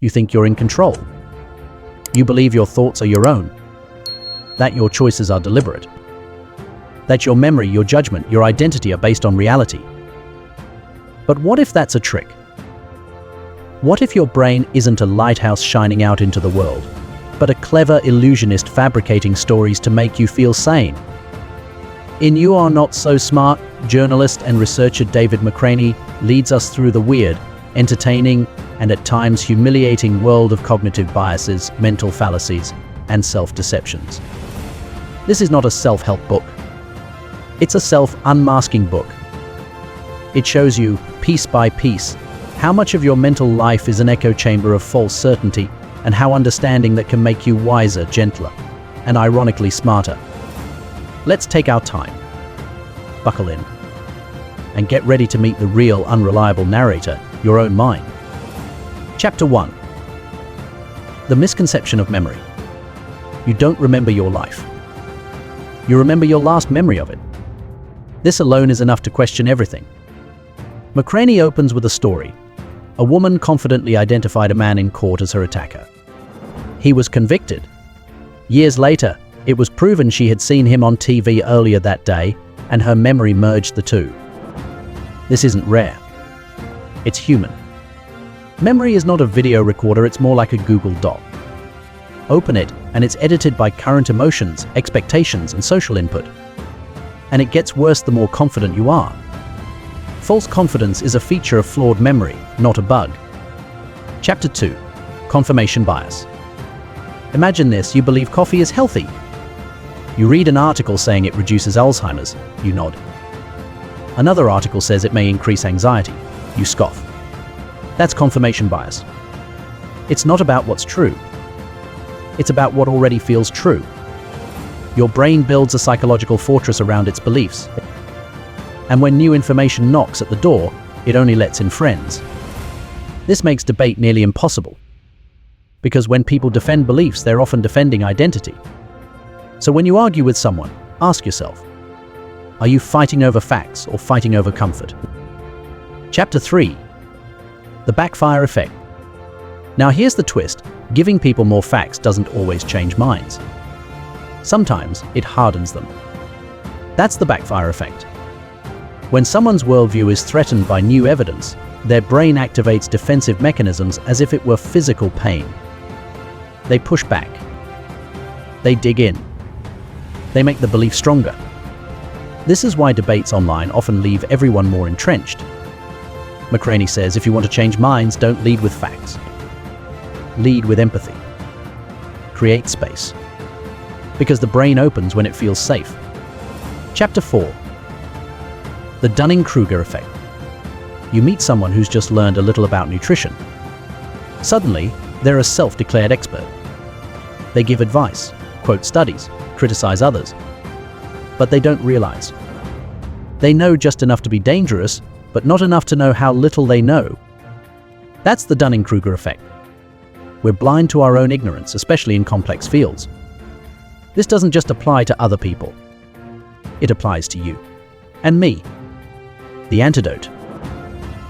You think you're in control. You believe your thoughts are your own, that your choices are deliberate, that your memory, your judgment, your identity are based on reality. But what if that's a trick? What if your brain isn't a lighthouse shining out into the world, but a clever illusionist fabricating stories to make you feel sane? In You Are Not So Smart, journalist and researcher David McRaney leads us through the weird, entertaining, and at times humiliating world of cognitive biases, mental fallacies, and self-deceptions. This is not a self-help book. It's a self-unmasking book. It shows you, piece by piece, how much of your mental life is an echo chamber of false certainty, and how understanding that can make you wiser, gentler, and ironically smarter. Let's take our time. Buckle in. And get ready to meet the real, unreliable narrator, your own mind. Chapter 1. The misconception of memory. You don't remember your life. You remember your last memory of it. This alone is enough to question everything. McRaney opens with a story. A woman confidently identified a man in court as her attacker. He was convicted. Years later, it was proven she had seen him on TV earlier that day, and her memory merged the two. This isn't rare. It's human. Memory is not a video recorder, it's more like a Google Doc. Open it, and it's edited by current emotions, expectations, and social input. And it gets worse the more confident you are. False confidence is a feature of flawed memory, not a bug. Chapter 2. Confirmation bias. Imagine this: you believe coffee is healthy. You read an article saying it reduces Alzheimer's. You nod. Another article says it may increase anxiety. You scoff. That's confirmation bias. It's not about what's true. It's about what already feels true. Your brain builds a psychological fortress around its beliefs. And when new information knocks at the door, it only lets in friends. This makes debate nearly impossible. Because when people defend beliefs, they're often defending identity. So when you argue with someone, ask yourself, are you fighting over facts or fighting over comfort? Chapter 3. The backfire effect. Now here's the twist: giving people more facts doesn't always change minds. Sometimes it hardens them. That's the backfire effect. When someone's worldview is threatened by new evidence, their brain activates defensive mechanisms as if it were physical pain. They push back. They dig in. They make the belief stronger. This is why debates online often leave everyone more entrenched. McRaney says if you want to change minds, don't lead with facts. Lead with empathy. Create space. Because the brain opens when it feels safe. Chapter 4. The Dunning-Kruger effect. You meet someone who's just learned a little about nutrition. Suddenly, they're a self-declared expert. They give advice, quote studies, criticize others. But they don't realize. They know just enough to be dangerous, but not enough to know how little they know. That's the Dunning-Kruger effect. We're blind to our own ignorance, especially in complex fields. This doesn't just apply to other people. It applies to you and me. The antidote.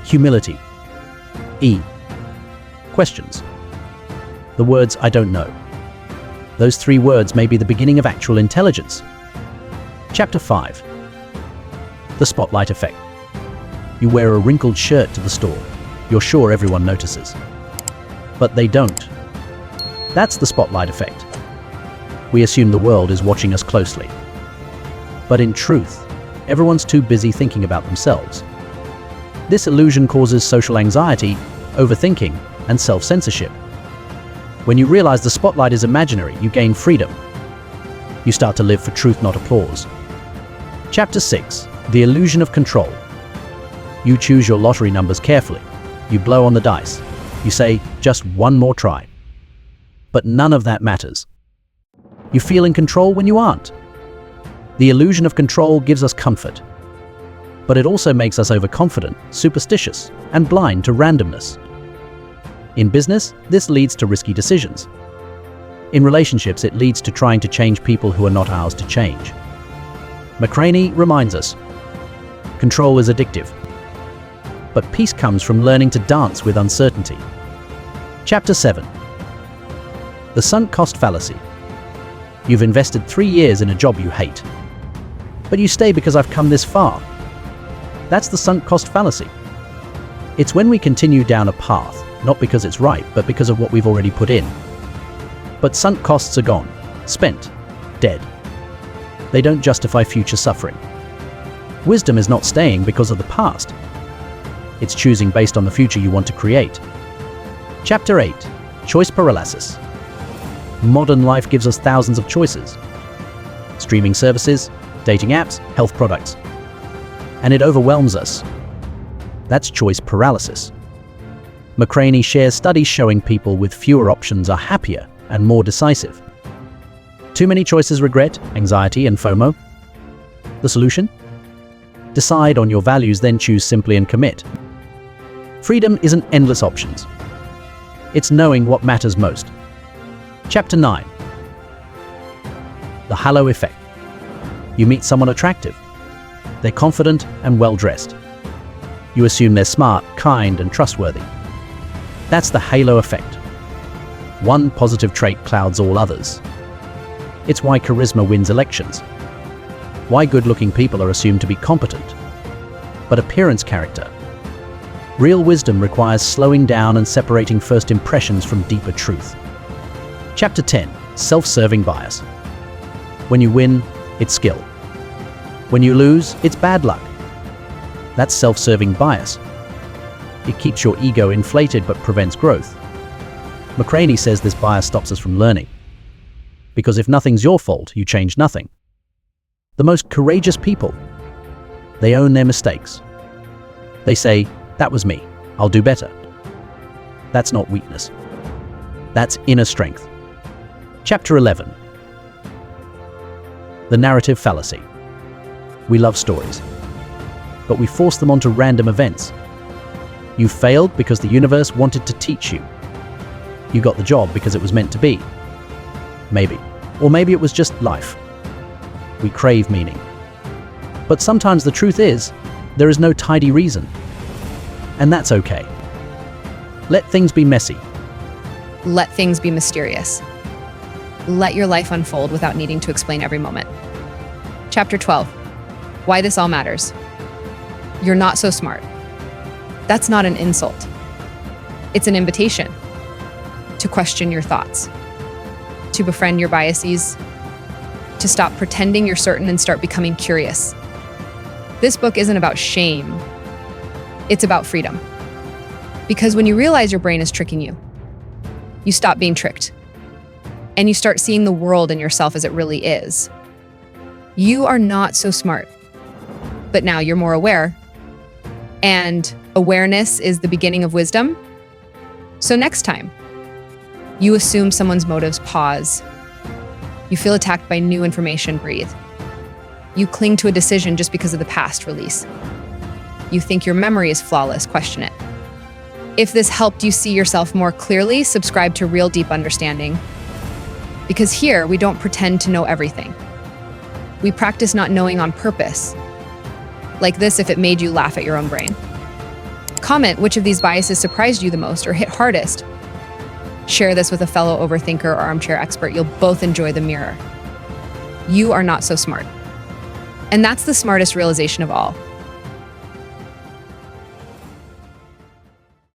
Humility. E. Questions. The words "I don't know." Those 3 words may be the beginning of actual intelligence. Chapter 5. The spotlight effect. You wear a wrinkled shirt to the store. You're sure everyone notices. But they don't. That's the spotlight effect. We assume the world is watching us closely. But in truth, everyone's too busy thinking about themselves. This illusion causes social anxiety, overthinking, and self-censorship. When you realize the spotlight is imaginary, you gain freedom. You start to live for truth, not applause. Chapter 6. The illusion of control. You choose your lottery numbers carefully. You blow on the dice. You say, just one more try. But none of that matters. You feel in control when you aren't. The illusion of control gives us comfort. But it also makes us overconfident, superstitious, and blind to randomness. In business, this leads to risky decisions. In relationships, it leads to trying to change people who are not ours to change. McRaney reminds us, control is addictive. But peace comes from learning to dance with uncertainty. Chapter 7. The sunk cost fallacy. You've invested 3 years in a job you hate. But you stay because I've come this far. That's the sunk cost fallacy. It's when we continue down a path, not because it's right, but because of what we've already put in. But sunk costs are gone, spent, dead. They don't justify future suffering. Wisdom is not staying because of the past. It's choosing based on the future you want to create. Chapter 8. Choice paralysis. Modern life gives us thousands of choices. Streaming services, dating apps, health products. And it overwhelms us. That's choice paralysis. McRaney shares studies showing people with fewer options are happier and more decisive. Too many choices, regret, anxiety, and FOMO. The solution? Decide on your values, then choose simply and commit. Freedom isn't endless options. It's knowing what matters most. Chapter 9. The halo effect. You meet someone attractive. They're confident and well-dressed. You assume they're smart, kind, and trustworthy. That's the halo effect. One positive trait clouds all others. It's why charisma wins elections. Why good-looking people are assumed to be competent. But appearance character. Real wisdom requires slowing down and separating first impressions from deeper truth. Chapter 10. Self-serving bias. When you win, it's skill. When you lose, it's bad luck. That's self-serving bias. It keeps your ego inflated but prevents growth. McRaney says this bias stops us from learning. Because if nothing's your fault, you change nothing. The most courageous people, they own their mistakes. They say, that was me, I'll do better. That's not weakness. That's inner strength. Chapter 11. The narrative fallacy. We love stories, but we force them onto random events. You failed because the universe wanted to teach you. You got the job because it was meant to be. Maybe. Or maybe it was just life. We crave meaning. But sometimes the truth is, there is no tidy reason. And that's okay. Let things be messy. Let things be mysterious. Let your life unfold without needing to explain every moment. Chapter 12. Why this all matters. You're not so smart. That's not an insult. It's an invitation to question your thoughts, to befriend your biases, to stop pretending you're certain and start becoming curious. This book isn't about shame. It's about freedom. Because when you realize your brain is tricking you, you stop being tricked. And you start seeing the world and yourself as it really is. You are not so smart. But now you're more aware. And awareness is the beginning of wisdom. So next time you assume someone's motives, pause. You feel attacked by new information, breathe. You cling to a decision just because of the past, release. You think your memory is flawless, question it. If this helped you see yourself more clearly, subscribe to Real Deep Understanding. Because here, we don't pretend to know everything. We practice not knowing on purpose. Like this if it made you laugh at your own brain. Comment which of these biases surprised you the most or hit hardest. Share this with a fellow overthinker or armchair expert. You'll both enjoy the mirror. You are not so smart. And that's the smartest realization of all.